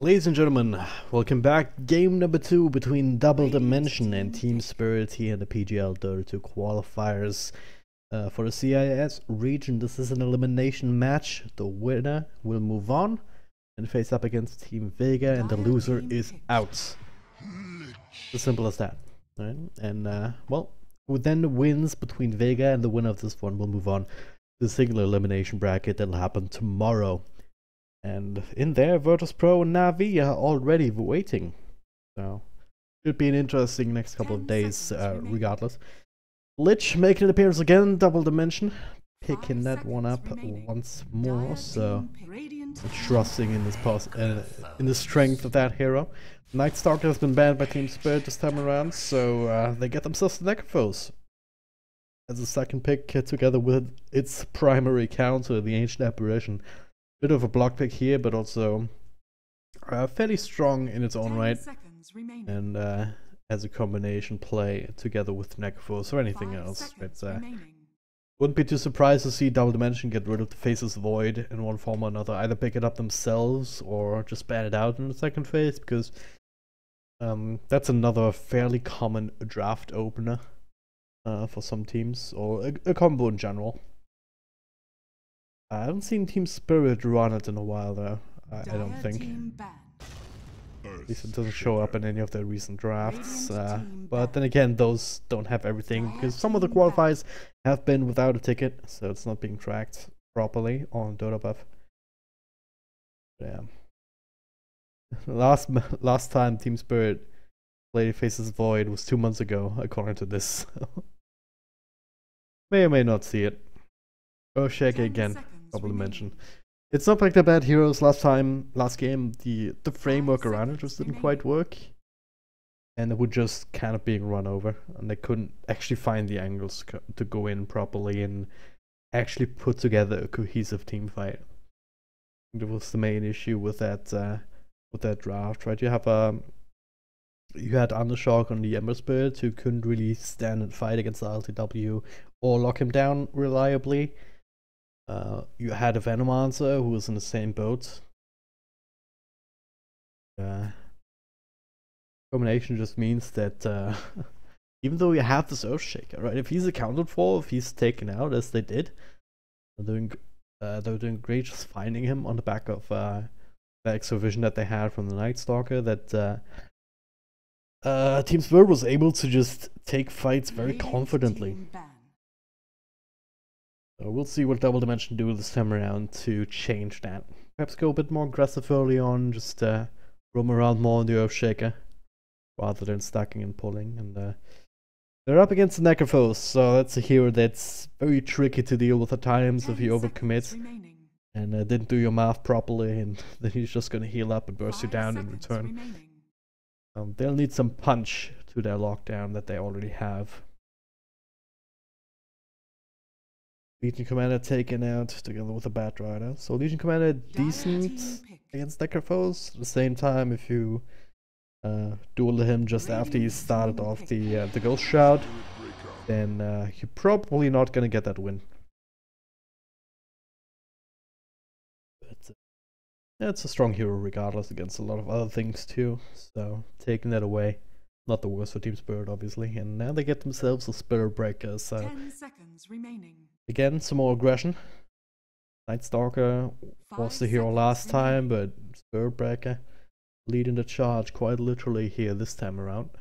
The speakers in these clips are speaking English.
Ladies and gentlemen, welcome back. Game number 2 between Double Dimension and Team Spirit here in the PGL 32 qualifiers for the CIS region. This is an elimination match. The winner will move on and face up against Team Vega, and the loser is out. As simple as that. Right? And well, then the wins between Vega and the winner of this one will move on to the single elimination bracket that'll happen tomorrow. And in there, Virtus.pro and Na'Vi are already waiting. So, should be an interesting next couple of days, regardless. Lich making an appearance again, Double Dimension, picking that one up once more. So, trusting in this in the strength of that hero. Night Stalker has been banned by Team Spirit this time around, so they get themselves the Necrophos as a second pick, together with its primary counter, the Ancient Apparition. Bit of a block pick here, but also fairly strong in its own right, and as a combination play together with Necrophos or anything else. Wouldn't be too surprised to see Double Dimension get rid of the Faceless Void in one form or another, either pick it up themselves or just ban it out in the second phase, because that's another fairly common draft opener for some teams, or a combo in general. I haven't seen Team Spirit run it in a while though, I don't think. At least it doesn't show up in any of their recent drafts. But then again, those don't have everything, because some of the qualifiers have been without a ticket, so it's not being tracked properly on DotaBuff. Yeah. Last time Team Spirit played Faces Void was 2 months ago, according to this. May or may not see it. Earthshaker again. Double Dimension. It's not like they're bad heroes. Last game, the framework around it just didn't quite work, and they were just kind of being run over, and they couldn't actually find the angles to go in properly and actually put together a cohesive team fight. That was the main issue with that draft, right? You had Undershock on the Ember Spirit, who couldn't really stand and fight against the LTW or lock him down reliably. You had a Venomancer who was in the same boat. Combination just means that even though you have this Earthshaker, right? If he's accounted for, if he's taken out as they did, they're doing great just finding him on the back of the extra vision that they had from the Night Stalker. That Team Spirit was able to just take fights very confidently. So we'll see what Double Dimension do this time around to change that. Perhaps go a bit more aggressive early on, just roam around more on the Earthshaker, rather than stacking and pulling. And they're up against the Necrophos, so that's a hero that's very tricky to deal with at times if you overcommit and didn't do your math properly, and then he's just going to heal up and burst you down in return. They'll need some punch to their lockdown that they already have. Legion Commander taken out together with a Bat Rider. So Legion Commander decent against Necrophos. At the same time, if you duel him just after he started off the Ghost Shroud, then you're probably not gonna get that win. But it's a strong hero regardless against a lot of other things too. So taking that away, not the worst for Team Spirit obviously. And now they get themselves a Spirit Breaker. So 10 seconds remaining. Again, some more aggression. Night Stalker was the hero last time, but Spirit Breaker leading the charge quite literally here this time around.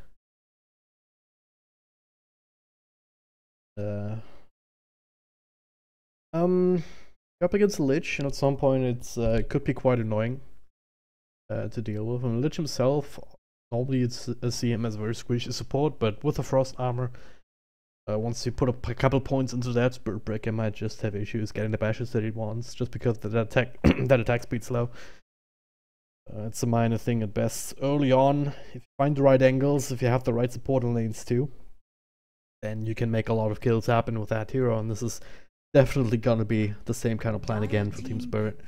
Up against the Lich, and at some point it could be quite annoying to deal with. And Lich himself, normally you'd see him as very squishy support, but with the Frost Armor, once you put a couple points into that, Spirit Breaker might just have issues getting the bashes that he wants, just because that attack speed's low. It's a minor thing at best. Early on, if you find the right angles, if you have the right supporting lanes too, then you can make a lot of kills happen with that hero, and this is definitely gonna be the same kind of plan again for Team Spirit.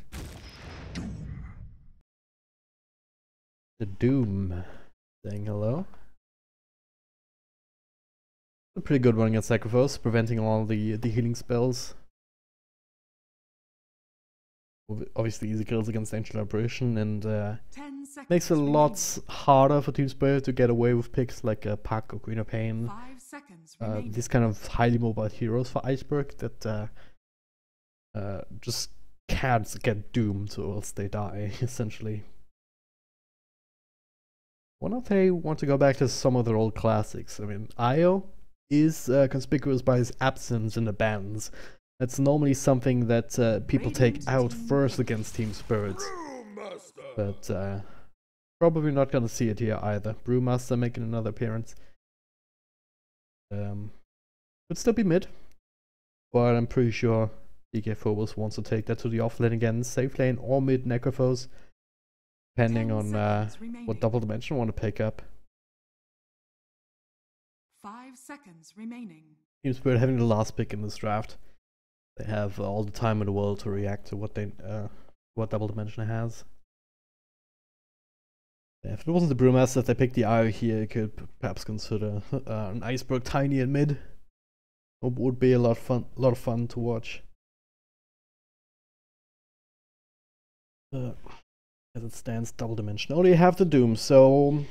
The Doom saying hello. A pretty good one against Necrophos, preventing all the healing spells. obviously easy kills against Ancient Apparition, and makes it a lot harder for Team Spirit to get away with picks like Puck or Green or Pain. These kind of highly mobile heroes for Iceberg that just can't get doomed or else they die, essentially. Why don't they want to go back to some of their old classics? I mean, Io is conspicuous by his absence in the bans. That's normally something that people take out first against Team Spirit. But probably not gonna see it here either. Brewmaster making another appearance. Could still be mid, but I'm pretty sure DK Phobos wants to take that to the off lane again. Safe lane or mid Necrophos, depending on what double dimension want to pick up. 5 seconds remaining. Team Spirit having the last pick in this draft. They have all the time in the world to react to what what double dimension has. If it wasn't the Brewmaster, if they picked the Io here, you could perhaps consider an Iceberg Tiny in mid. It would be a lot of fun to watch. As it stands, double dimension. Only have the Doom, so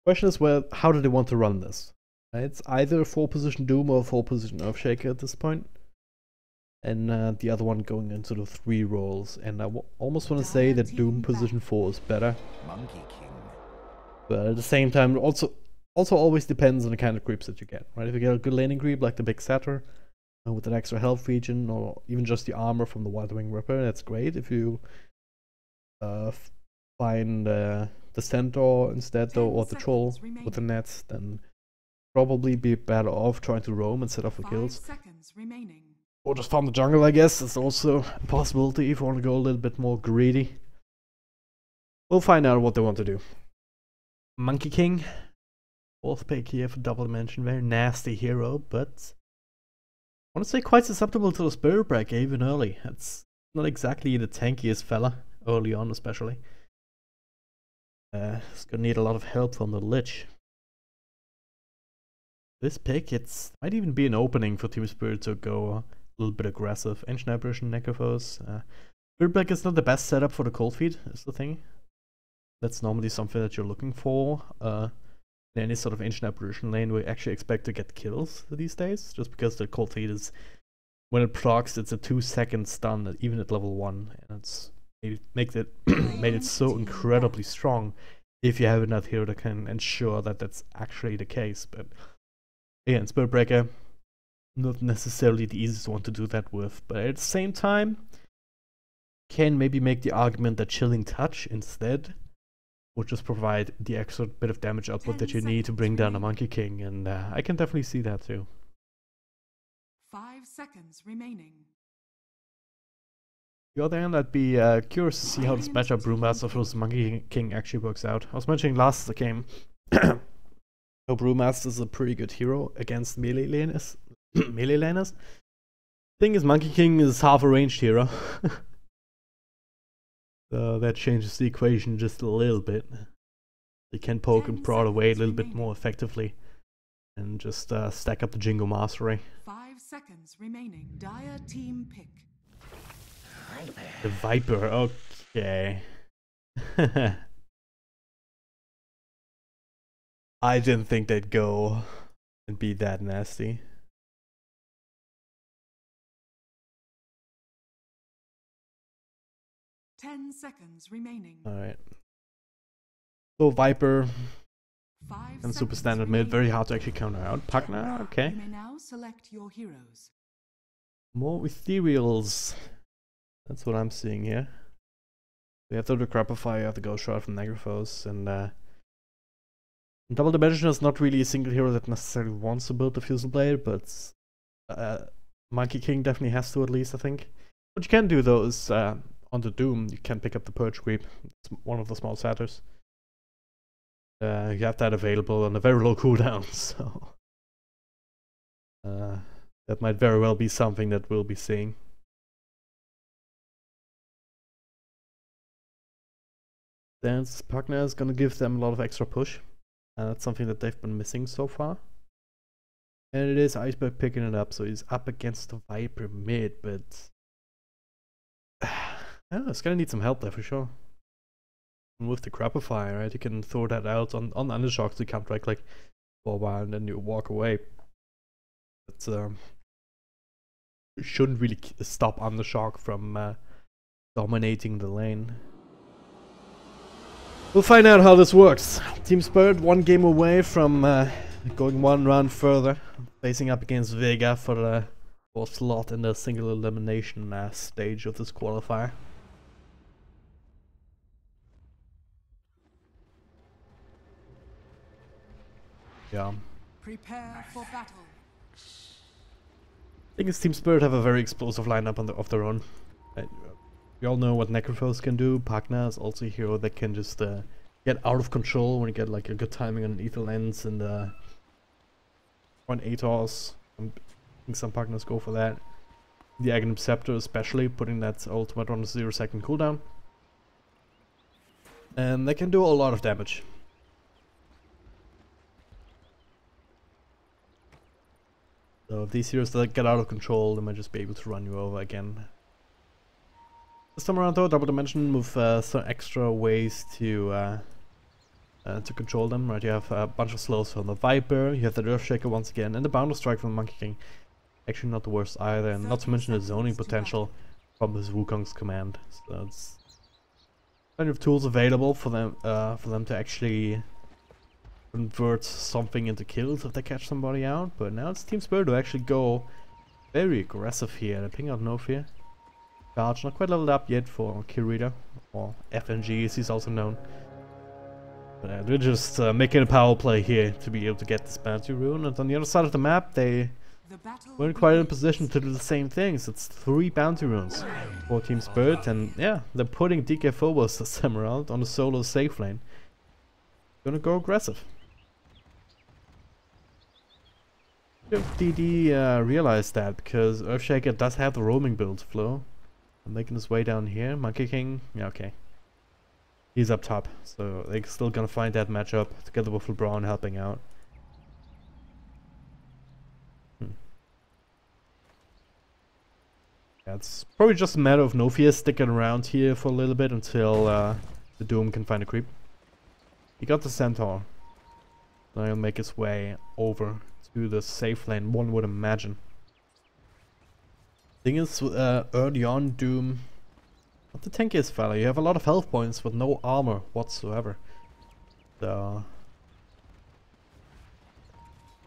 question is, well, how do they want to run this? It's either a 4-position Doom or a 4-position Earthshaker at this point. And the other one going into the 3 roles, and I almost want to say that Doom position 4 is better. Monkey King. But at the same time, also always depends on the kind of creeps that you get, right? If you get a good laning creep like the Big Satyr, with an extra health regen, or even just the armor from the Wild Wing Ripper, that's great. If you find the Centaur instead, though, or the Troll with the nets, then probably be better off trying to roam instead of the kills. Or just farm the jungle, I guess. It's also a possibility if you want to go a little bit more greedy. We'll find out what they want to do. Monkey King. 4th pick here for double dimension. Very nasty hero, but I want to say quite susceptible to the Spirit Breaker even early. It's not exactly the tankiest fella, early on especially. It's gonna need a lot of help from the Lich. This pick, it might even be an opening for Team Spirit to go a little bit aggressive. Ancient Apparition, Necrophos. Spirit Breaker is not the best setup for the cold feed, is the thing. That's normally something that you're looking for in any sort of Ancient Apparition lane where you actually expect to get kills these days, just because the cold feed is, when it procs, it's a 2-second stun, even at level 1, and it made it so incredibly strong if you have enough hero that can ensure that that's actually the case. But again, Spirit Breaker, not necessarily the easiest one to do that with, but at the same time, can maybe make the argument that Chilling Touch instead would just provide the extra bit of damage output that you need to bring down a Monkey King, and I can definitely see that too. 5 seconds remaining. The other hand, I'd be curious to see how this matchup Brewmaster versus Monkey King actually works out. I was mentioning last game, Brewmaster is a pretty good hero against melee laners. Thing is, Monkey King is half a ranged hero. So that changes the equation just a little bit. You can poke and prod away a little bit more effectively and just stack up the Jingo Mastery. 5 seconds remaining. Dire team pick. The Viper, okay. I didn't think they'd go and be that nasty. Ten seconds remaining. Alright. So Viper Five and super seconds standard mid, remaining. very hard to actually counter out. Pugna, okay. You may now select your heroes. More ethereals. That's what I'm seeing here. We have the Decrepify, you have the Ghost Shot from Necrophos, and Double Dimension is not really a single hero that necessarily wants to build the Fusion Blade, but Monkey King definitely has to, at least, I think. What you can do though is on the Doom, you can pick up the Purge Creep. It's one of the small satyrs. You have that available on a very low cooldown, so that might very well be something that we'll be seeing. Dance Pugna is gonna give them a lot of extra push. That's something that they've been missing so far. And it is Iceberg picking it up, so he's up against the Viper mid, but Yeah, it's gonna need some help there for sure. And with the Grapple Fire, right, you can throw that out on Undershock to counter right click for a while and then you walk away. It's you shouldn't really stop Undershock from dominating the lane. We'll find out how this works. Team Spirit 1 game away from going 1 round further, facing up against Vega for the 4th slot in the single elimination stage of this qualifier. Yeah. Prepare for battle. I think it's Team Spirit have a very explosive lineup of their own. We all know what Necrophos can do. Pagna is also a hero that can just get out of control when you get like a good timing on Ether Lens and on Atos. I think some Pagnas go for that. The Aghanim Scepter especially, putting that ultimate on a 0-second cooldown. And they can do a lot of damage. So if these heroes that get out of control, they might just be able to run you over again. This time around though, Double Dimension with some extra ways to control them, right? You have a bunch of slows from the Viper, you have the Earthshaker once again, and the Boundless Strike from the Monkey King. Actually not the worst either, and not to mention the zoning potential from his Wukong's command. So it's plenty of tools available for them to actually convert something into kills if they catch somebody out. But now it's Team Spirit to actually go very aggressive here. They ping out No Fear. Charge, not quite leveled up yet for Kirito, or FNG as he's also known. But they're just making a power play here to be able to get this bounty rune, and on the other side of the map they weren't quite in a position to do the same things. It's 3 bounty runes for Team Spirit, and yeah, they're putting DK Phobos this time around on the solo safe lane. Gonna go aggressive. If DD realized that, because Earthshaker does have the roaming build flow. I'm making his way down here. Monkey King, yeah, okay. He's up top, so they're still gonna find that matchup together with LeBron helping out. Yeah, it's probably just a matter of No Fear sticking around here for a little bit until the Doom can find a creep. He got the Centaur. Now he'll make his way over to the safe lane, one would imagine. Thing is, early on, Doom, not the tankiest fella. You have a lot of health points with no armor whatsoever. So,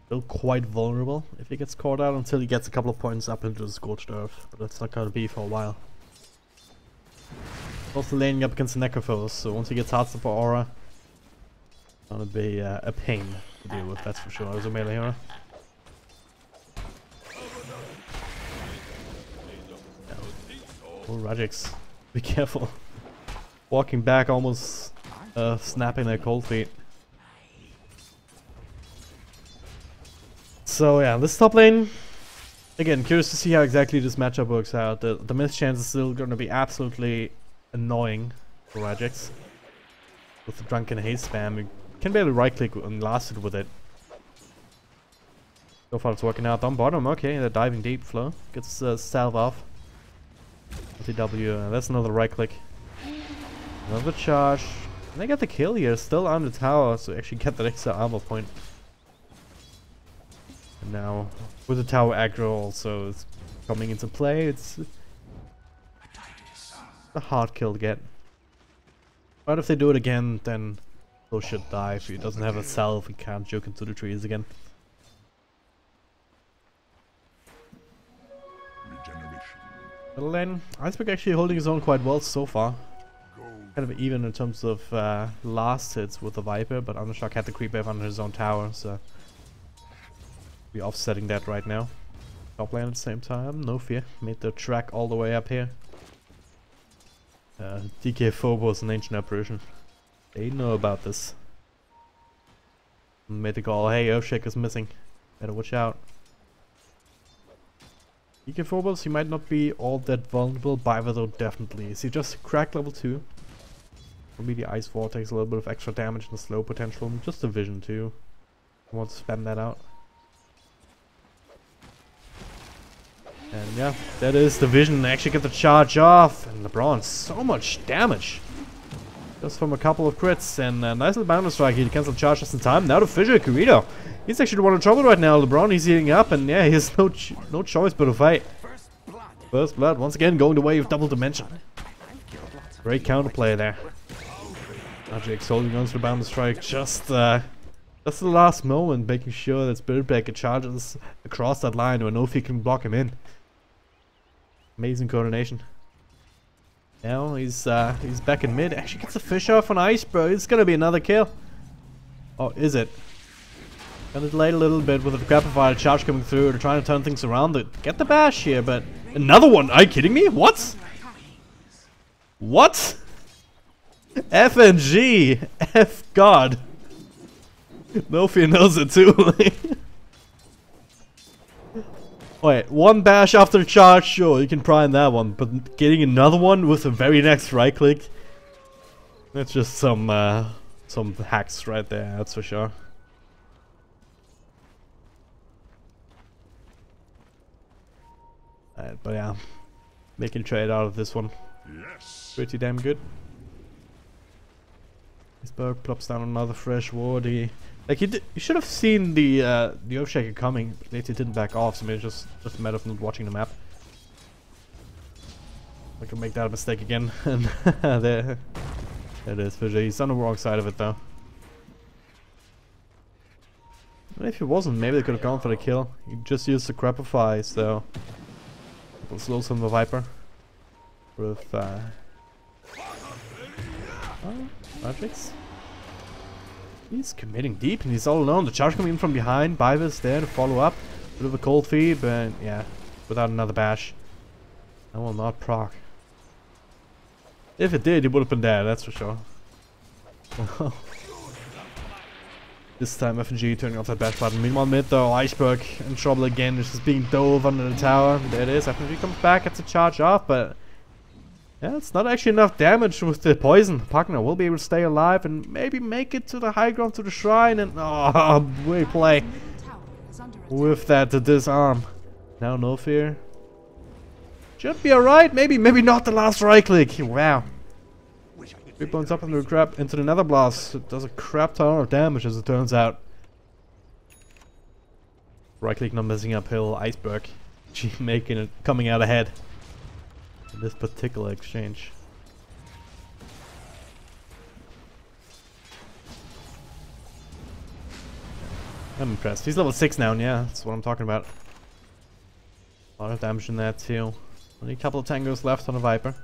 still quite vulnerable if he gets caught out until he gets a couple of points up into the Scorched Earth. But that's not gonna be for a while. Also laning up against the Necrophos, so once he gets hard for aura, it's gonna be a pain to deal with, that's for sure, as a melee hero. Oh, Rajix, be careful. Walking back, almost snapping their cold feet. So yeah, this top lane, again, curious to see how exactly this matchup works out. The miss chance is still going to be absolutely annoying for Rajix. With the Drunken Haze spam, you can barely right click and last it with it. So far it's working out on bottom. Okay, they're diving deep. Flow gets salve off. TW, that's another right click. Another charge. And they get the kill here, still on the tower, so actually get that extra armor point. And now, with the tower aggro also is coming into play, it's a hard kill to get. But if they do it again, then Flo should die. If he doesn't have a salve, he can't juke into the trees again. Middle lane, Iceberg actually holding his own quite well so far. Kind of even in terms of last hits with the Viper, but Undershock had the creep wave under his own tower, so we're offsetting that right now. Top lane at the same time, No Fear. Made the track all the way up here. DK Phobos and Ancient Apparition. They know about this. Made the call, hey, Earthshaker's missing. Better watch out. DK Phobos, he might not be all that vulnerable, Biver though definitely is. He just cracked level 2. Maybe the Ice Vortex, a little bit of extra damage and slow potential, just a vision too. I want to spam that out. And yeah, that is the vision. They actually get the charge off. And LeBron, so much damage. Just from a couple of crits. And a nice little boundary strike. He cancels charge just in time. Now to Fisher Corrido. He's actually the one in trouble right now. LeBron, he's heating up. And yeah, he has no choice but to fight. First blood. Once again, going the way of double dimension. Great counterplay there. Magic's holding on to the boundary strike. Just the last moment, making sure that Spiritbreaker charges across that line where Nofi can block him in. Amazing coordination. Now he's back in mid. Actually gets a fish off on Ice, bro. It's gonna be another kill. Oh, is it? Gonna delay a little bit with the Grappifier charge coming through. They're trying to turn things around. They get the bash here, but another one. Are you kidding me? What? What? FNG. F God. Nofi knows it too. Wait, one bash after the charge, sure, you can prime that one, but getting another one with the very next right click, that's just some hacks right there, that's for sure. But yeah, making trade out of this one. Yes. Pretty damn good. Iceberg plops down another fresh ward. Like you should have seen the Earthshaker coming, but later didn't back off, so maybe just a matter of not watching the map. I can make that a mistake again, and there it is. Fisher. He's on the wrong side of it though. And if he wasn't, maybe they could have gone for the kill. He just used the Grapify, so it will slow some of the Viper with Magics. He's committing deep and he's all alone. The charge coming in from behind. Bivis there to follow up. Bit of a cold feed, but yeah, without another bash. That will not proc. If it did, he would have been dead, that's for sure. This time FNG turning off that bash button. Meanwhile mid though, Iceberg in trouble again. It's just being dove under the tower. There it is. FNG comes back, gets a charge off, but yeah, it's not actually enough damage with the poison. Partner will be able to stay alive and maybe make it to the high ground, to the shrine, and oh, we play with that to disarm. Now no fear. Should be alright, maybe not the last right click. Wow. 3 points up into the crap into the nether blast. It does a crap ton of damage as it turns out. Right click not messing uphill, Iceberg. Gee, making it coming out ahead. This particular exchange. I'm impressed. He's level 6 now, and yeah, that's what I'm talking about. A lot of damage in that too. Only a couple of tangos left on a Viper.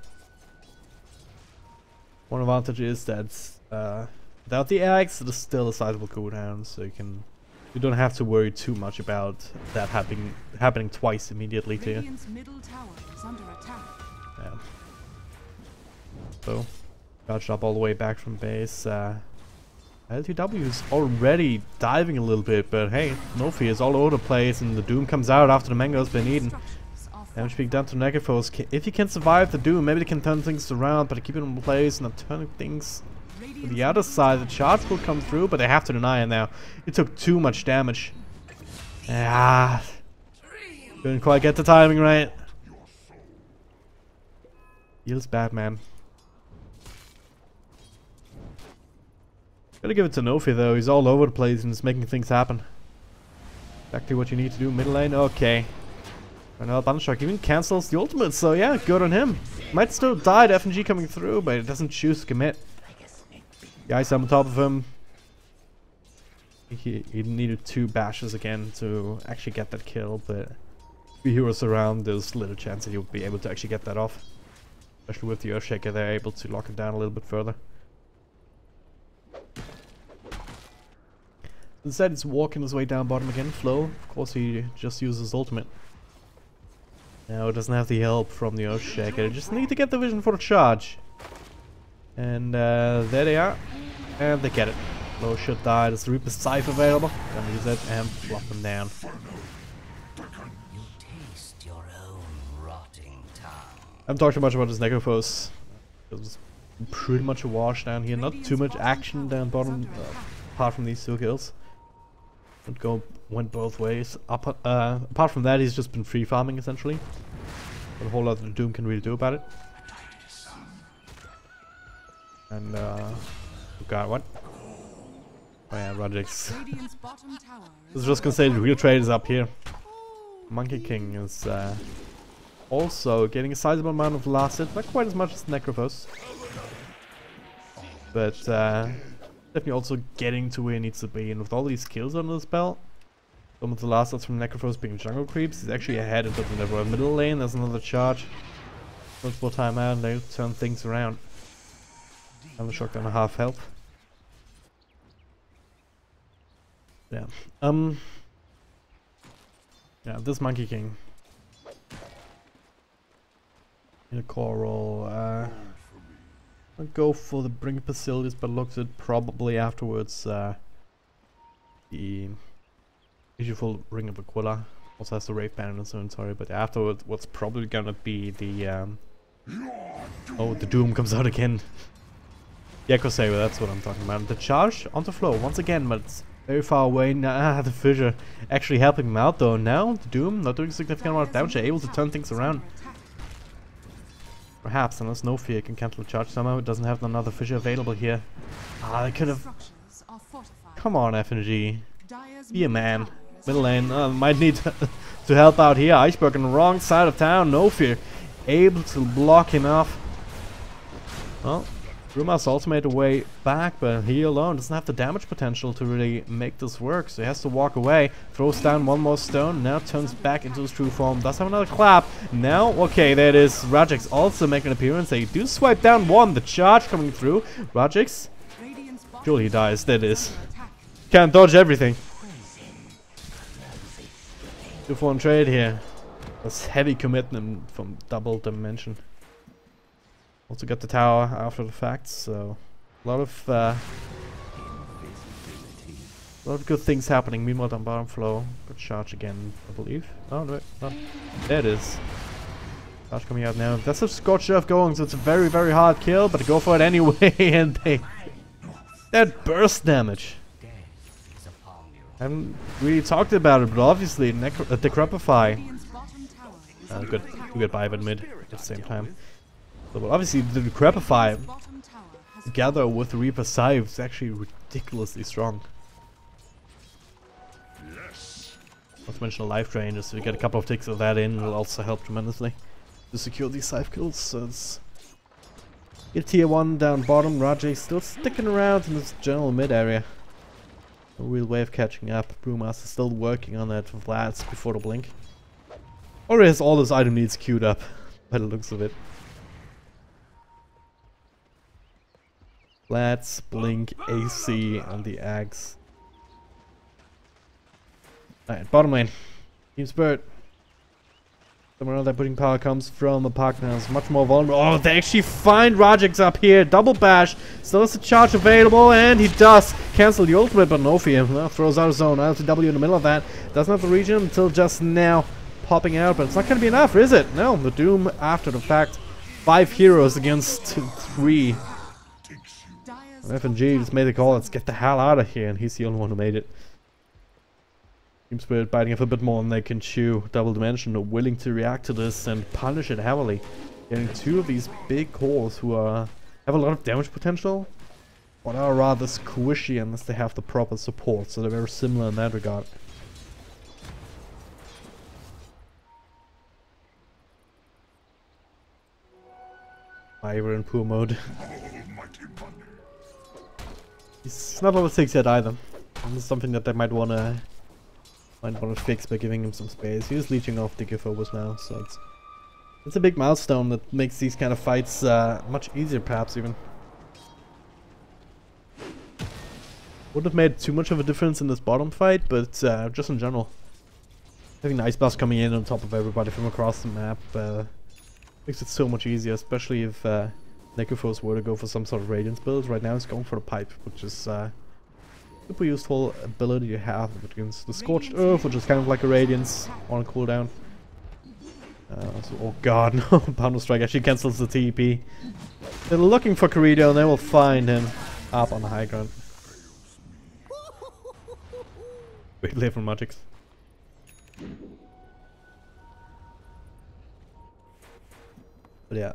One advantage is that without the eggs, there's still a sizable cooldown, so you don't have to worry too much about that happening twice immediately to you. Middle tower is under attack. Yeah. So, charged up all the way back from base. LTW is already diving a little bit, but hey, Nofi is all over the place, and the Doom comes out after the mango's been eaten. Damage being done to Negaphos. If you can survive the Doom, maybe they can turn things around, but keep it in place and not turning things to the other side. The charge will come through, but they have to deny it now. It took too much damage. Ah, couldn't quite get the timing right. Feels bad, man. Gotta give it to Nofi though. He's all over the place and is making things happen. Exactly what you need to do. Middle lane, okay. Another Thunder Strike even cancels the ultimate, so yeah, good on him. Might still die to FNG coming through, but it doesn't choose to commit. Guys on top of him. He needed 2 bashes again to actually get that kill, but with heroes around, there's little chance that he would be able to actually get that off. Especially with the Earthshaker, they're able to lock him down a little bit further. Instead, he's walking his way down bottom again. Flow, of course, he just uses ultimate. Now it doesn't have the help from the Earthshaker. They just need to get the vision for the charge. And there they are. And they get it. Flow should die. There's Reaper's Scythe available. Gonna use it and flop them down. I haven't talked too much about this Negaphos. It was pretty much a wash down here. Not too much action down bottom, apart from these 2 kills. Went both ways. Apart from that, he's just been free farming essentially. Not a whole lot the Doom can really do about it. And oh god, what? Oh yeah, Rajix. I was just gonna say the real trade is up here. Monkey King is also getting a sizable amount of last hit, not quite as much as Necrophos. But definitely also getting to where he needs to be, and with all these kills under his belt, some of the last hits from Necrophos being jungle creeps, he's actually ahead into the middle lane. There's another charge. Multiple time out and they turn things around. And the shotgun a half health. Yeah. Yeah, this Monkey King. In a core roll. I'll go for the Bring Facilities, but looks at probably afterwards the usual Ring of Aquila. Also has the Wraith Banner in its inventory, but afterwards what's probably gonna be the oh, the Doom comes out again. The Echo Saber, that's what I'm talking about. The charge onto flow once again, but it's very far away. Nah, the Fissure actually helping him out though. Now the Doom not doing a significant amount of damage, they're able to turn things around. Perhaps, unless no fear can cancel the charge somehow. It doesn't have another Fissure available here. Ah, they could have. Come on, FNG. Be a man. Middle lane, might need to help out here. Iceberg on the wrong side of town. No fear. Able to block him off. Well, Ruma's also made a way back, but he alone doesn't have the damage potential to really make this work, so he has to walk away. Throws down one more stone, now turns back into his true form. Does have another clap. Now, okay, there it is. Rajix also making an appearance. They do swipe down one. The charge coming through. Rajix. Surely he dies. There it is. Can't dodge everything. 2-for-1 trade here. That's heavy commitment from Double Dimension. Also got the tower after the fact, so a lot of good things happening. Meanwhile, on bottom flow, good charge again, I believe. Oh no, not there it is. Charge coming out now. That's a Scorched Earth going, so it's a very, very hard kill, but they go for it anyway, and that burst damage. Haven't really talked about it, but obviously Decrepify. Good buy it mid at the same time. So, well, obviously the Decrepify together with the Reaper Scythe is actually ridiculously strong. Not to mention a life drain, just so you get a couple of ticks of that in will also help tremendously to secure these Scythe kills. So it's tier 1 down bottom. Rajay still sticking around in this general mid area. No real way of catching up. Brewmaster still working on that for Vlads before the blink. Or has all his item needs queued up by the looks of it. Vlads, blink, AC, and the axe. Alright, bottom lane. Team Spirit. Somewhere that putting power comes from a park now. It's much more vulnerable. Oh, they actually find Rajix up here. Double bash. Still has a charge available, and he does cancel the ultimate, but no fear. Well, throws out his own LTW in the middle of that. Doesn't have the region until just now popping out, but it's not going to be enough, is it? No, the Doom after the fact. 5 heroes against 3. FNG just made the call. Let's get the hell out of here, and he's the only one who made it. Team Spirit biting off a bit more than they can chew. Double Dimension are willing to react to this and punish it heavily. Getting 2 of these big cores who have a lot of damage potential, but are rather squishy unless they have the proper support, so they're very similar in that regard. We're in poor mode. He's not level 6 yet either. This is something that they might want to fix by giving him some space. He's leeching off Digiphobos now, so it's a big milestone that makes these kind of fights much easier, perhaps even. Wouldn't have made too much of a difference in this bottom fight, but just in general, having the Ice Blast coming in on top of everybody from across the map makes it so much easier, especially if Necrophos were to go for some sort of Radiance build. Right now he's going for the Pipe, which is super useful ability to have against the Scorched Earth, which is kind of like a Radiance on a cooldown. Oh god, no, Pounder Strike actually cancels the TP. They're looking for Corrido and they will find him up on the high ground. Great play from Magix. But yeah,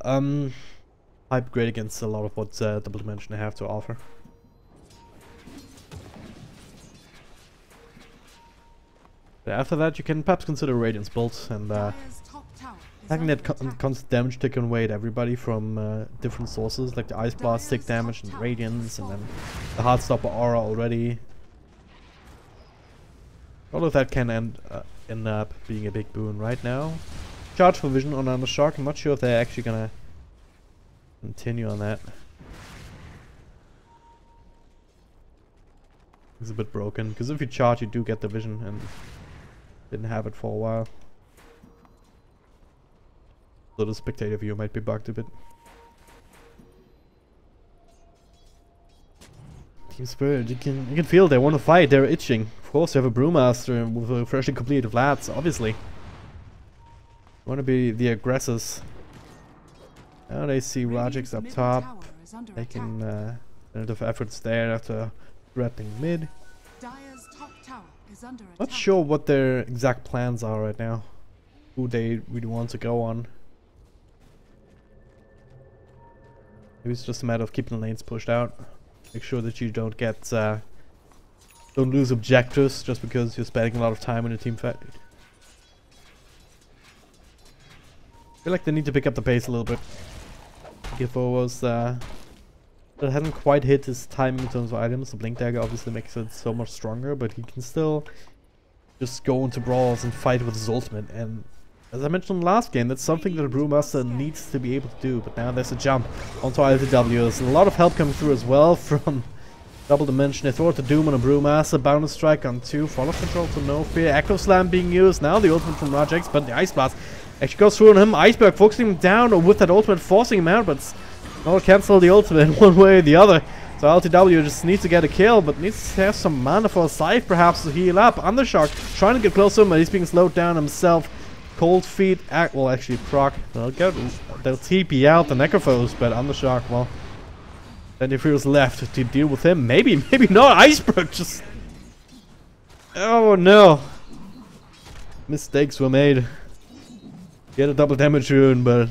hype great against a lot of what Double Dimension have to offer. But after that, you can perhaps consider Radiant's build, and having that constant damage taken away at everybody from different sources, like the Ice Blast, Stick damage, and Radiance, and then the Heartstopper aura already. All of that can end up being a big boon right now. Charge for vision on Undershark. I'm not sure if they're actually gonna continue on that. It's a bit broken, because if you charge you do get the vision, and didn't have it for a while. So the spectator view might be bugged a bit. Team Spirit, you can feel they want to fight, they're itching. Of course, you have a Brewmaster with a freshly completed Vlads, obviously. Want to be the aggressors. Now they see Rajix up top, making enough efforts there after threatening mid. Not sure what their exact plans are right now. Who they really want to go on. Maybe it's just a matter of keeping the lanes pushed out. Make sure that you don't get don't lose objectives just because you're spending a lot of time in a team fight. I feel like they need to pick up the pace a little bit. Gifo was that hasn't quite hit his time in terms of items. The Blink Dagger obviously makes it so much stronger, but he can still just go into brawls and fight with his ultimate. And as I mentioned in the last game, that's something that a Brewmaster needs to be able to do. But now there's a jump onto ILTW. There's a lot of help coming through as well from Double Dimension. They throw out the Doom on a Brewmaster, Boundless Strike on 2, Follow Control to no fear, Echo Slam being used, now the ultimate from Rajix, but the Ice Blast actually goes through on him. Iceberg focusing him down with that ultimate, forcing him out, but no, cancel the ultimate in one way or the other. So LTW just needs to get a kill, but needs to have some mana for a Scythe perhaps to heal up. Undershark trying to get close to him, but he's being slowed down himself. Cold Feet, well actually proc, they'll TP out the Necrophos, but Undershark, well, then if he was left to deal with him, maybe not. Iceberg just, oh no, mistakes were made. Get a double damage rune, but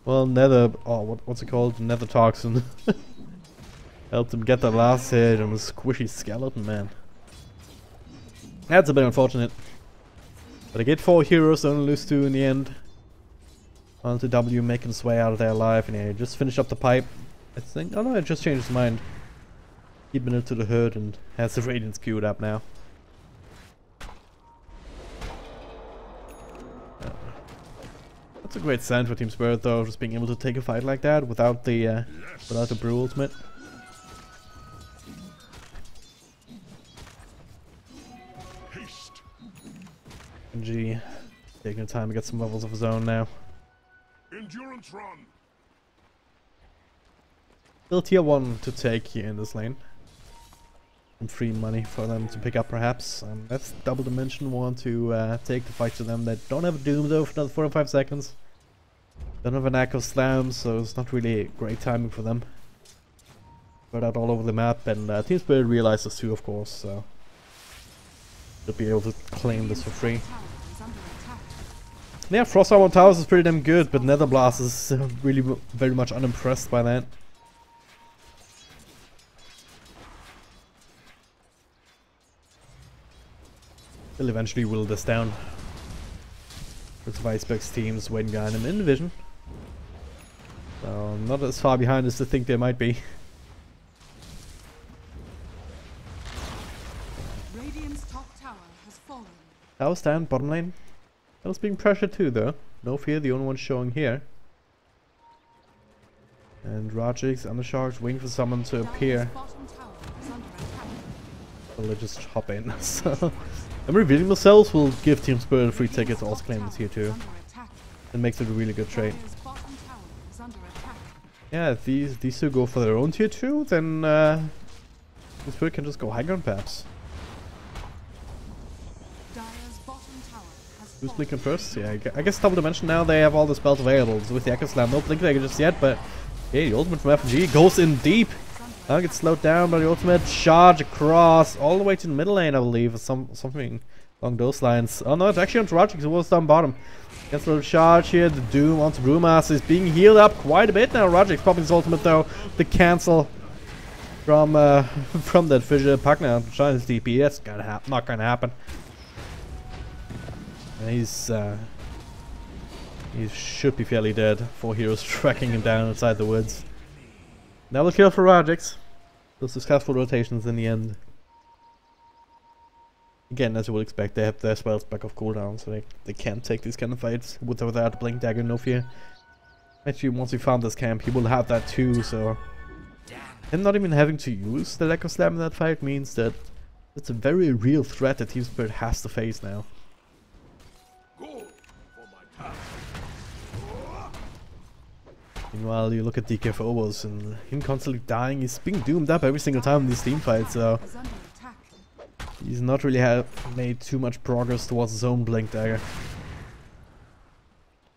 well, Nether, oh, what's it called? Nether Toxin. Helped him get the last hit on the squishy skeleton, man. That's a bit unfortunate. But I get 4 heroes, only lose 2 in the end. LTW making his way out of there alive, and yeah, just finish up the pipe. I think, oh no, it just changed his mind. Keeping it to the herd and has the Radiance queued up now. That's a great sign for Team Spirit though, just being able to take a fight like that without the Brew ultimate. G taking time to get some levels of his own now. Endurance run. Still tier 1 to take here in this lane. Some free money for them to pick up perhaps. That's Double Dimension want to take the fight to them. They don't have a Doom though for another 4 or 5 seconds. Don't have an Echo Slam, so it's not really great timing for them. Spread out all over the map, and Team Spirit realizes too, of course, so they'll be able to claim this for free. Yeah, Frost Armor Towers is pretty damn good, but Nether Blast is really very much unimpressed by that. They'll eventually whittle this down. With Weisberg's teams waiting behind him in the vision. So not as far behind as they think they might be. Radiant's top tower has fallen. Tower stand, bottom lane. That was being pressured too though. No fear, the only one showing here. And Rajix, Undersharks waiting for someone to appear. So they just hop in. So and revealing themselves will give Team Spirit a free ticket to also claim the tier 2. It makes it a really good trade. Yeah, if these two go for their own tier 2, then Team Spirit can just go high ground perhaps. Who's blinking first? Yeah, I guess Double Dimension now they have all the spells available. So with the Echo Slam, no Blink Dagger just yet, but hey, the ultimate from FG goes in deep. Now gets slowed down by the ultimate. Charge across all the way to the middle lane, I believe, or something along those lines. Oh no, it's actually on Tragic, it was down bottom. Gets a little charge here. The Doom onto Brewmaster is being healed up quite a bit now. Rogic's popping his ultimate though. The cancel from that Fissure Puck now. Trying his DP. That's not gonna happen. And he should be fairly dead. 4 heroes tracking him down inside the woods. Double kill for Rogix. Those successful rotations in the end. Again, as you would expect, they have their spells back off cooldown, so they can't take these kind of fights with or without Blink Dagger, no fear. Actually, once we found this camp, he will have that too, so him not even having to use the Echo Slam in that fight means that it's a very real threat that Team Spirit has to face now. Meanwhile, you look at DK Phobos and him constantly dying. He's being doomed up every single time in these team fights, so he's not really made too much progress towards his own Blink Dagger.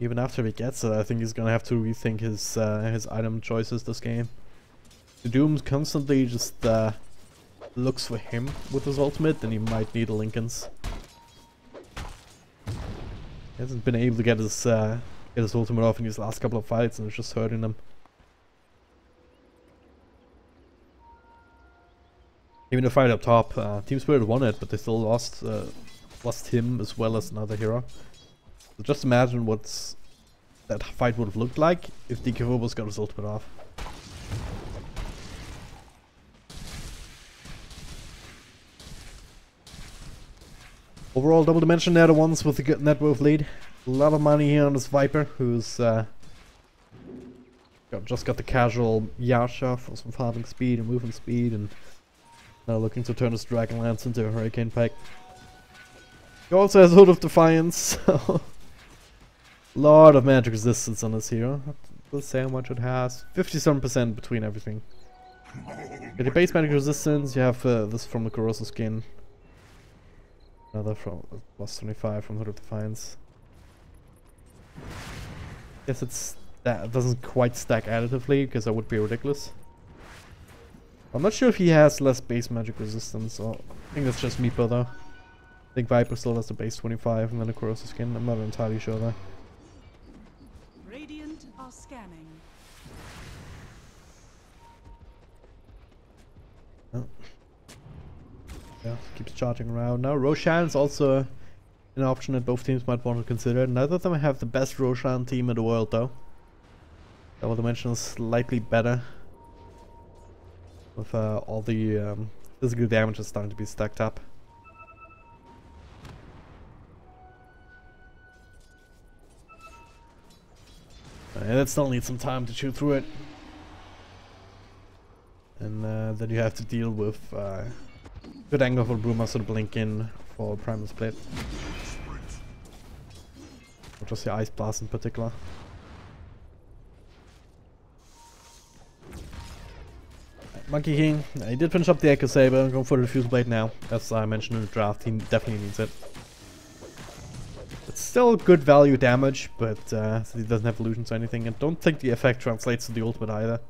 Even after he gets it, I think he's gonna have to rethink his item choices this game. The Doom constantly just looks for him with his ultimate, and he might need a Linken's. He hasn't been able to get his ultimate off in these last couple of fights, and it's just hurting him. Even the fight up top, Team Spirit won it, but they still lost him as well as another hero. So just imagine what that fight would have looked like if DK Phobos got his ultimate off. Overall, Double Dimension, they're the ones with the good net worth lead. A lot of money here on this Viper, who's just got the casual Yasha for some farming speed and movement speed, and now looking to turn his Dragon Lance into a Hurricane Pike. He also has Hood of Defiance, so a lot of magic resistance on this hero. Let's say how much it has. 57% between everything. With the base magic resistance, you have this from the Corrosive Skin. Another from plus 25 from Hood of Defiance. Guess that doesn't quite stack additively, because that would be ridiculous. I'm not sure if he has less base magic resistance, or I think that's just Meepo though. I think Viper still has the base 25 and then a Corrosive Skin. I'm not entirely sure though. Radiant are scanning. Oh. Yeah, keeps charging around. Now Roshan is also an option that both teams might want to consider. Neither of them have the best Roshan team in the world though. Double Dimension is slightly better. With all the physical damage is starting to be stacked up. And it still needs some time to chew through it. And then you have to deal with good angle for Brewmaster to blink in for Primal Split. Or just the Ice Blast in particular. Monkey King, he did finish up the Echo Saber, going for the Fuse Blade now. As I mentioned in the draft, he definitely needs it. It's still good value damage, but since he doesn't have illusions or anything, I don't think the effect translates to the ultimate either.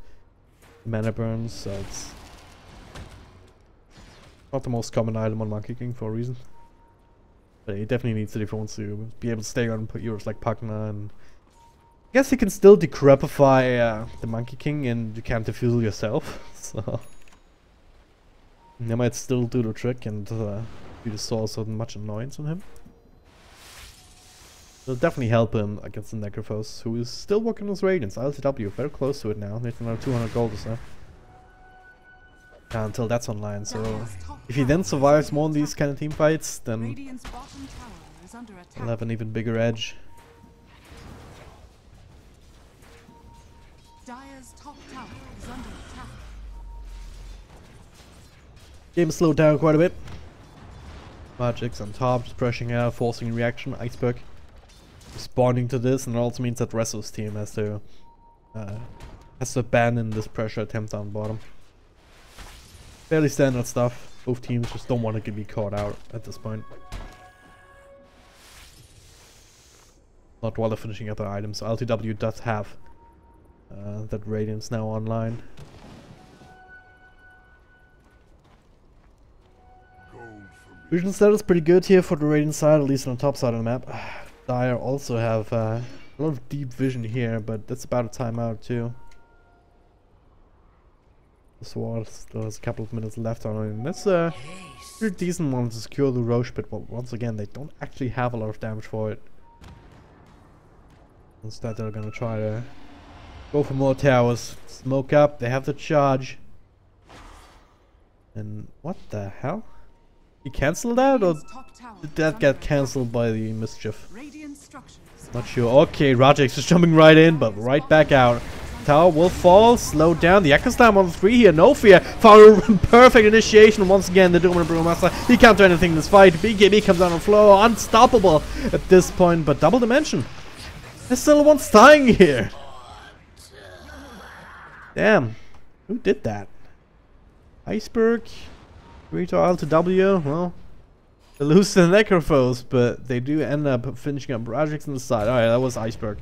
Mana burns, so it's not the most common item on Monkey King for a reason. But he definitely needs it if he wants to be able to stay on heroes like Pugna, and I guess he can still decrepify the Monkey King and you can't defuse yourself, so that might still do the trick and be the source of much annoyance on him. It'll definitely help him against the Necrophos, who is still working on his Radiance. LTW, very close to it now. Needs another 200 gold or so. Until that's online, so if he then survives more in these kind of team fights, then he'll have an even bigger edge. Dire's top tower is under attack. Game slowed down quite a bit. Magic's on top, just pushing out, forcing reaction. Iceberg responding to this, and it also means that Resso's team has to abandon this pressure attempt on bottom. Fairly standard stuff. Both teams just don't want to be caught out at this point. Not while they're finishing up their items. So LTW does have that Radiance now online. Region status pretty good here for the Radiant side, at least on the top side of the map. Dire also have a lot of deep vision here, but that's about a timeout too. The Sword still has a couple of minutes left on it, and that's a pretty decent one to secure the Roche pit, but once again they don't actually have a lot of damage for it. Instead they're gonna try to go for more towers. Smoke up, they have the charge. And what the hell? He cancelled that, or did that get cancelled by the mischief? Not sure. Okay, Rajix is jumping right in, but right back out. Tower will fall, slow down. The Echo Slam on 3 here, no fear. Found a perfect initiation once again. The Doom and Brewmaster. He can't do anything in this fight. BKB comes on the floor, unstoppable at this point, but double dimension. There's still one's dying here. Damn, who did that? Iceberg, Rito to W. Well, they lose to the Necrophos, but they do end up finishing up Rajix on the side. Alright, that was Iceberg.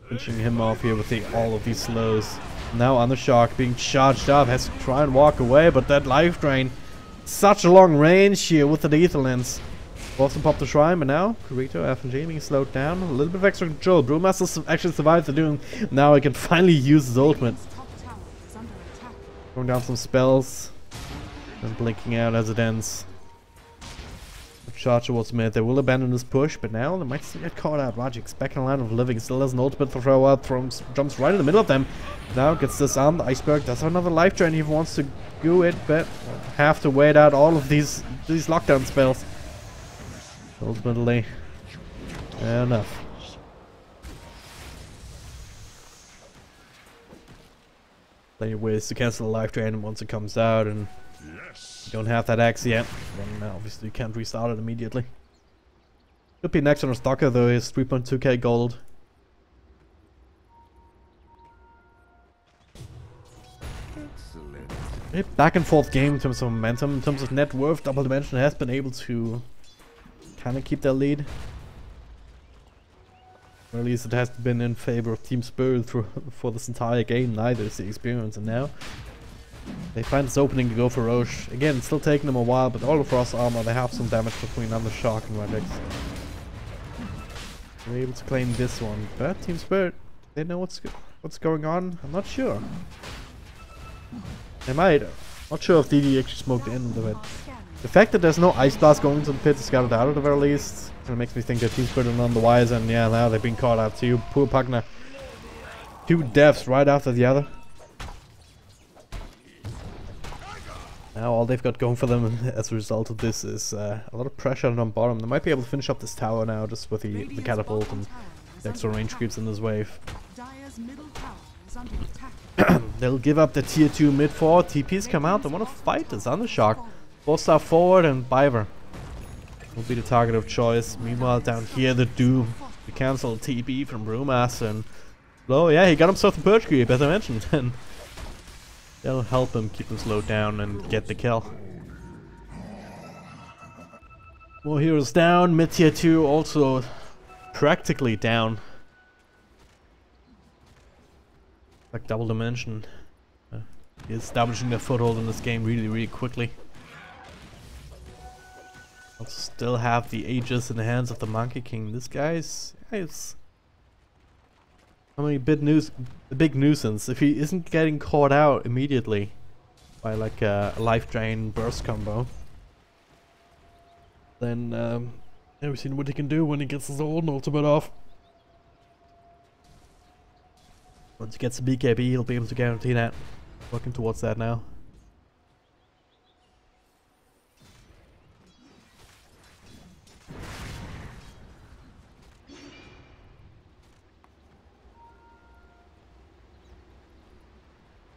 Finishing him off here with all of these slows. Now Undershock being charged up, has to try and walk away, but that life drain. Such a long range here with the Lethal Lens. Forced to pop the shrine, but now Rito, FNG being slowed down. A little bit of extra control. Brewmaster actually survived the Doom. Now he can finally use his ultimate. Throwing down some spells and blinking out as it ends. Charge towards mid. They will abandon this push, but now they might still get caught out. Rajix back in line of living, still has an ultimate to throw out, jumps right in the middle of them. Now gets this on. The Iceberg does have another life drain if he wants to do it, but have to wait out all of these lockdown spells. Ultimately, enough. Plenty of ways to cancel the life drain once it comes out, and you don't have that axe yet. Then obviously you can't restart it immediately. Could be next on a stalker though. Is 3.2k gold. A back and forth game in terms of momentum. In terms of net worth, Double Dimension has been able to kind of keep their lead. Or at least it has been in favor of Team Spirit for this entire game. Neither is the experience, and now they find this opening to go for Roche. Again, it's still taking them a while, but all of Frost armor, they have some damage between Undershock and Radix. They're able to claim this one, but Team Spirit, they know what's going on. I'm not sure. They might. Not sure if DD actually smoked the end of it. The fact that there's no Ice Blast going into the pit to scout it out at the very least, it makes me think that Team Spirit are none the wiser, and yeah, now they've been caught out too. Poor Pugna. 2 deaths right after the other. Now all they've got going for them as a result of this is a lot of pressure on bottom. They might be able to finish up this tower now just with the catapult and the extra range creeps in this wave. They'll give up the tier 2 mid 4. TPs come out. They want to fight this Undershock. 4-star forward and Biver will be the target of choice. Meanwhile down here the Doom. We cancel TP from Brewmaster, and oh yeah, he got himself the Purge Creep as I mentioned. And that'll help him keep him slowed down and get the kill. More heroes down. Mid tier 2 also practically down. Like Double Dimension establishing their foothold in this game really quickly. I'll still have the Aegis in the hands of the Monkey King. This guy's I mean, a big nuisance if he isn't getting caught out immediately by like a life drain burst combo. Then we've seen what he can do when he gets his own ultimate off. Once he gets the BKB, he'll be able to guarantee that. Working towards that now.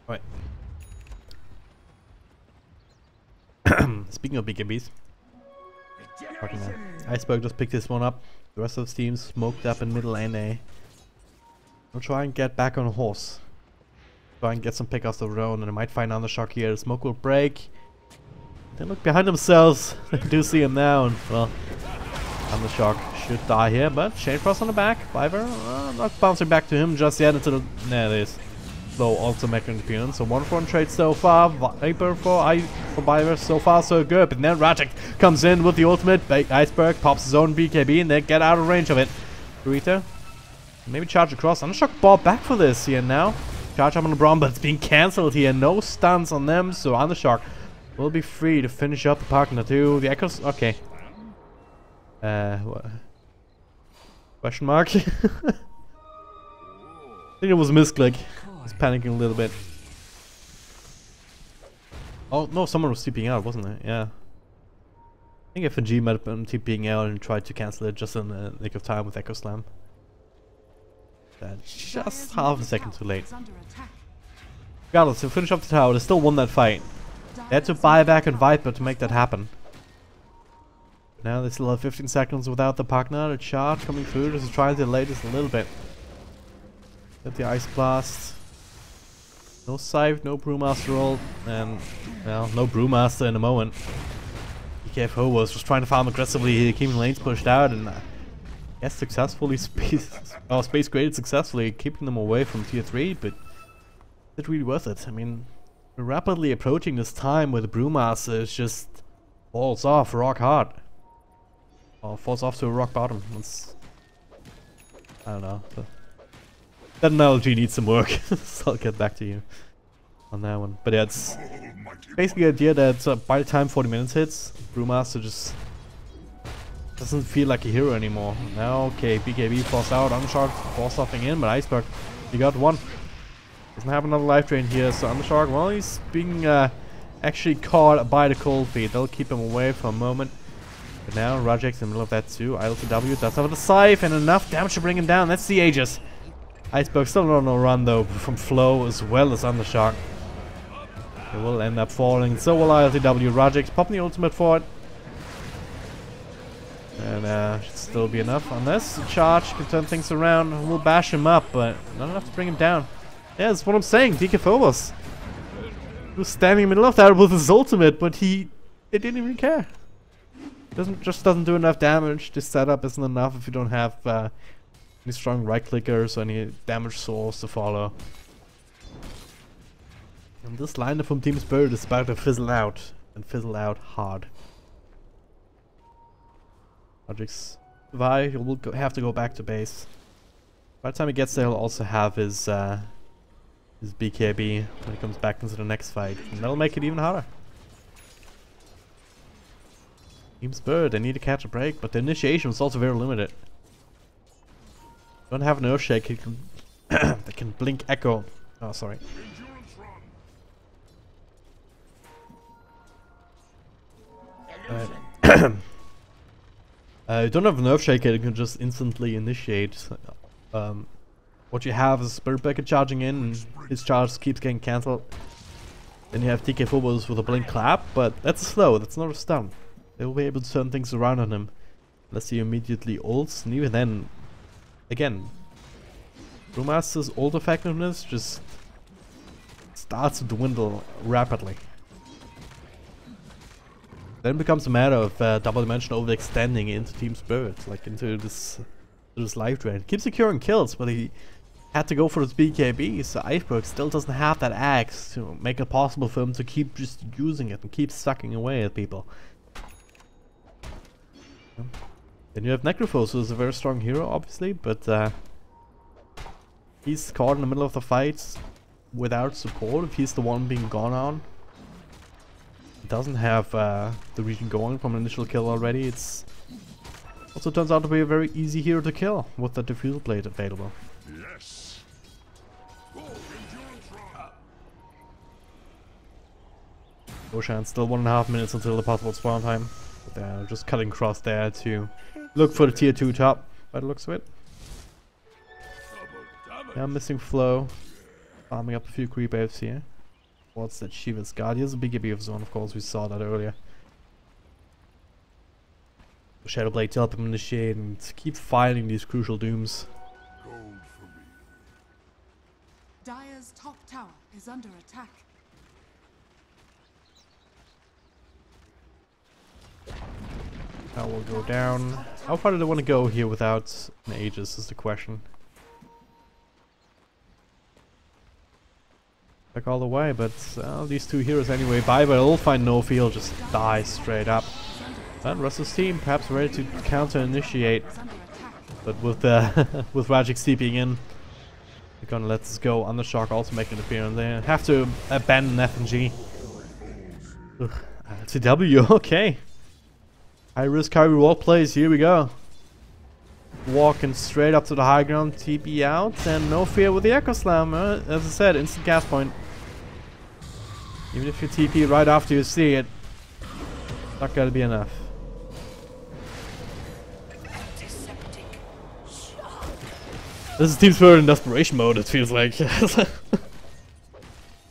Right. Speaking of BKBs, Iceberg just picked this one up. The rest of the team smoked up in middle and A. We'll try and get back on a horse. Try and get some pickoffs of their own, and they might find Undershock here. The smoke will break. They look behind themselves. They do see him now, and well, Undershock should die here, but Shanefrost on the back. Biver not bouncing back to him just yet into the... There it is. Though also making an appearance. So 1-for-1 trade so far. Viper for for Bucharest. So far so good, but then Rajek comes in with the ultimate. Iceberg pops his own BKB and they get out of range of it. Burrito, maybe charge across. Undershock ball back for this here now. Charge up on the Braum, but it's being cancelled here. No stuns on them, so Undershock will be free to finish up the partner too. The Echoes, okay. What? Question mark? I think it was a misclick. I was panicking a little bit. Oh no, someone was TPing out, wasn't there? Yeah. I think FNG might have been TPing out and tried to cancel it just in the nick of time with Echo Slam. Just half a second too late. Regardless, to finish off the tower, they still won that fight. They had to buy back and Viper to make that happen. Now they still have 15 seconds without the partner. The charge coming through, just trying to delay this a little bit. Get the Ice Blast. No Scythe, no Brewmaster roll, and, well, no Brewmaster in the moment. BKFO was just trying to farm aggressively, keeping lanes pushed out, and yes, successfully space graded successfully, keeping them away from tier 3, but it's really worth it. I mean, we're rapidly approaching this time where the Brewmaster is just falls off rock hard. Or falls off to a rock bottom. It's, I don't know. That analogy needs some work, so I'll get back to you on that one. But yeah, it's basically the idea that by the time 40 minutes hits, Brewmaster just doesn't feel like a hero anymore. Now, okay, BKB falls out, Undershock falls something in, but Iceberg, he got one. Doesn't have another life drain here, so Undershock, well, he's being actually caught by the cold feet. They'll keep him away for a moment. But now, Rajek's in the middle of that too. ILTW does have the Scythe and enough damage to bring him down. That's the Aegis. Iceberg still on a run though, from Flow as well as Undershock. They will end up falling. So will ILTW. Rajek's popping the ultimate for it. And should still be enough. Unless the charge can turn things around. We'll bash him up, but not enough to bring him down. Yeah, that's what I'm saying. DK Phobos. He was standing in the middle of that with his ultimate, but he didn't even care. Doesn't do enough damage. This setup isn't enough if you don't have any strong right clickers or any damage source to follow. And this lineup from Team Spirit is about to fizzle out, and fizzle out hard. Logic's Vi, he will have to go back to base. By the time he gets there, he'll also have his BKB when he comes back into the next fight, and that'll make it even harder. Team Spirit, they need to catch a break, but the initiation was also very limited. Don't have an Earthshake, he can they can blink Echo. Oh, sorry. You don't have an Earthshake, you can just instantly initiate. What you have is Spirit Breaker charging in, and his charge keeps getting cancelled. Then you have TK Phobos with a blink clap, but that's a slow, that's not a stun. They will be able to turn things around on him. Unless he immediately ults, and even then, again, Brewmaster's ult effectiveness just starts to dwindle rapidly. Then it becomes a matter of double dimension overextending into Team Spirit, like into this life drain. Keeps securing kills, but he had to go for his BKB, so Iceberg still doesn't have that axe to make it possible for him to keep just using it and keep sucking away at people. Then you have Necrophos, who is a very strong hero, obviously, but he's caught in the middle of the fight without support if he's the one being gone on. He doesn't have the region going from an initial kill already. It's also turns out to be a very easy hero to kill with the Diffusal Blade available. Yes. Ocean still 1.5 minutes until the possible spawn time. But they're just cutting across there to look for the tier 2 top, by the looks of it. Yeah, missing Flow. Farming up a few creep waves here. What's that Shiva's Guard? He has a BKB of zone, of course, we saw that earlier. Shadow Blade to help him initiate and keep fighting these crucial dooms. Gold for me. Dire's top tower is under attack. That will go down. How far do they want to go here without an Aegis is the question. back all the way, but these two heroes anyway. Bible will find no field, just die straight up. And Russell's team perhaps ready to counter initiate, but with with Rajic steeping in, they're gonna let this go. Undershock also making an appearance. They have to abandon FNG. LTW, okay. High risk, high reward plays. Here we go. Walking straight up to the high ground, TP out, and no fear with the Echo Slam. As I said, instant gas point. Even if you TP right after you see it, not gonna be enough. This is Team Spirit in desperation mode, it feels like. I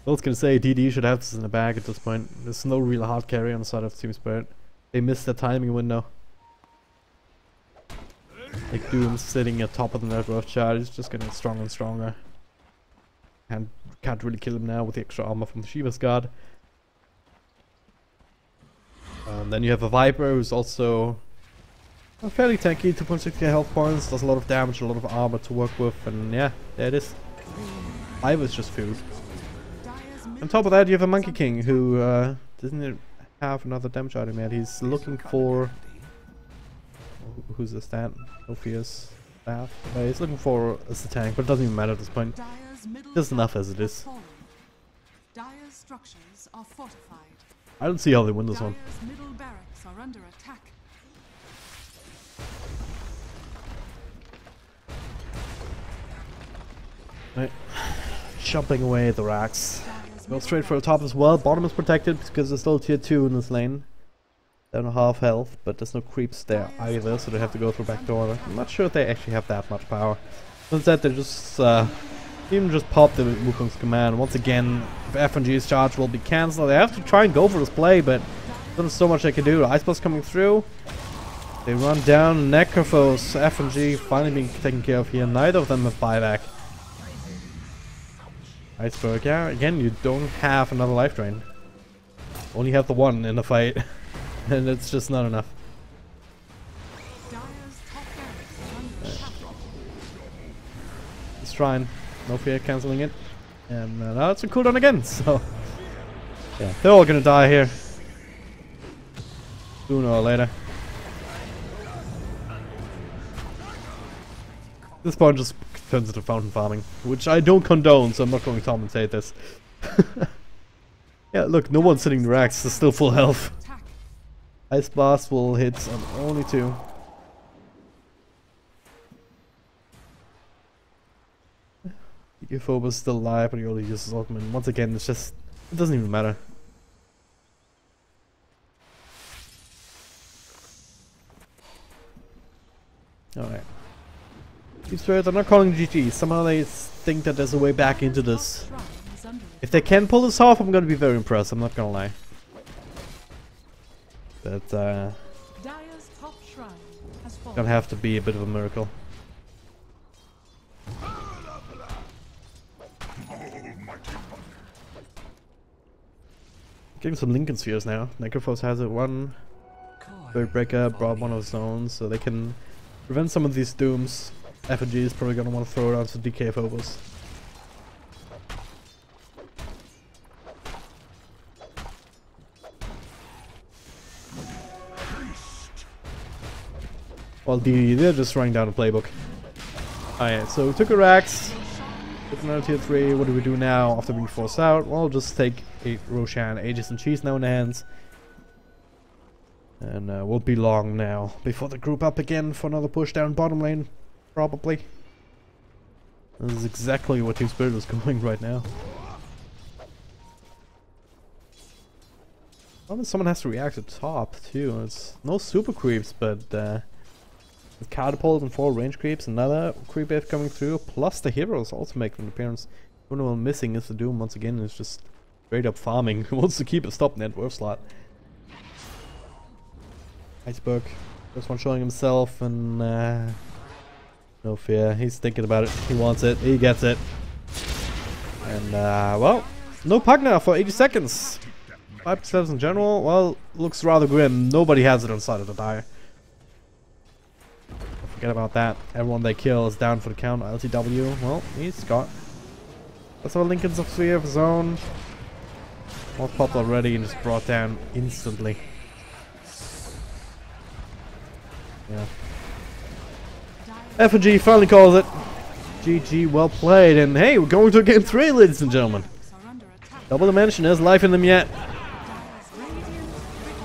was gonna say, DD should have this in the bag at this point. There's no real hard carry on the side of Team Spirit. They missed the timing window. Like Doom sitting at top of the net worth chart is just getting stronger and stronger. And can't really kill him now with the extra armor from Shiva's God. Then you have a Viper who's also fairly tanky, 2.6k health points, does a lot of damage, a lot of armor to work with, and yeah, there it is. Viper's just food. On top of that, you have a Monkey King who doesn't have another damage item yet. He's looking for... Who's this? That? No fears. He's looking for as the tank, but it doesn't even matter at this point. Just enough as it is. Dire's structures are fortified. I don't see how they win this one. Dire's middle barracks are under attack. Right. Chopping away the racks. Go straight for the top as well. Bottom is protected because there's still tier 2 in this lane. 7.5 health, but there's no creeps there either, so they have to go through back door. I'm not sure if they actually have that much power. Instead, they just even just pop the Wukong's command. Once again, if FNG's charge will be cancelled, they have to try and go for this play, but there's so much they can do. The Ice Blast coming through. They run down. Necrophos, FNG finally being taken care of here. Neither of them have buyback. Iceberg, yeah, again, you don't have another life drain. Only have the one in the fight. And it's just not enough. He's trying. No fear cancelling it. And now it's a cooldown again, so... yeah, they're all gonna die here. Sooner or later. This point just turns into fountain farming, which I don't condone, so I'm not going to commentate this. Yeah, look, no one's sitting in the racks, they're still full health. Ice Blast will hit on only 2. Phobos still alive, but he only uses ultimate. Once again, it's just... it doesn't even matter. Alright. Team Spirit, I'm not calling GG. Somehow they think that there's a way back into this. If they can pull this off, I'm gonna be very impressed, I'm not gonna lie. But gonna have to be a bit of a miracle. Getting some Lincoln Spheres now. Necrophos has it one. Bird Breaker brought one of his own, so they can prevent some of these dooms. FNG is probably gonna want to throw it onto DK Phobos. Well, they're just running down the playbook. Alright, so we took a Rax. Took another tier 3. What do we do now after being forced out? Well, just take a Roshan, Aegis and Cheese now in the hands. And won't be long now before they group up again for another push down bottom lane. Probably. This is exactly what Team Spirit is going right now. Well, someone has to react to top too. It's no super creeps, but with catapult and 4 range creeps, another creep wave coming through, plus the heroes also make an appearance. The only one missing is the Doom once again, is just straight up farming. Who wants to keep a stop net worth slot? Iceberg, first one showing himself, and no fear, he's thinking about it, he wants it, he gets it. And well, no Pugna for 80 seconds. 5% in general, well, looks rather grim. Nobody has it on side of the Dire. Forget about that. Everyone they kill is down for the count. LTW, well, he's got That's how Lincoln's of three of his own. All popped already and just brought down instantly. Yeah. F&G finally calls it. GG, well played. And hey, we're going to game 3, ladies and gentlemen. Are under attack. Double Dimension, there's life in them yet. Dire's radiant victory.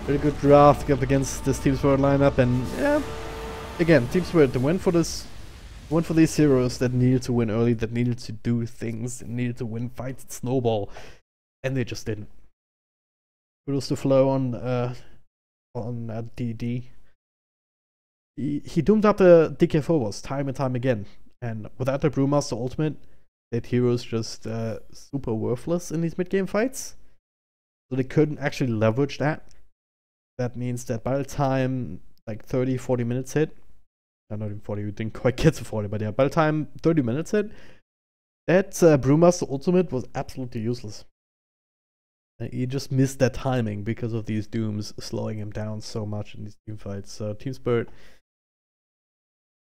Pretty good draft up against this Team Spirit lineup. And yeah, again, Team Spirit, the win for this. Win for these heroes that needed to win early, that needed to do things, that needed to win fights at Snowball. And they just didn't. Kudos to Flow on DD. He doomed up the DK forwards time and time again. And without the Brewmaster ultimate, that hero's just super worthless in these mid-game fights. So they couldn't actually leverage that. That means that by the time like 30-40 minutes hit, not even 40, we didn't quite get to 40, but yeah, by the time 30 minutes hit, that Brewmaster ultimate was absolutely useless. He just missed that timing because of these dooms slowing him down so much in these team fights. So Team Spirit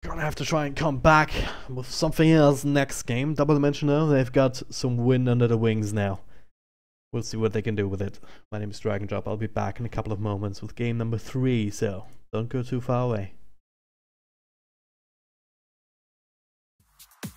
gonna have to try and come back with something else next game. Double Dimension now, they've got some wind under the wings now. We'll see what they can do with it. My name is Dragon Drop. I'll be back in a couple of moments with game number 3, so don't go too far away.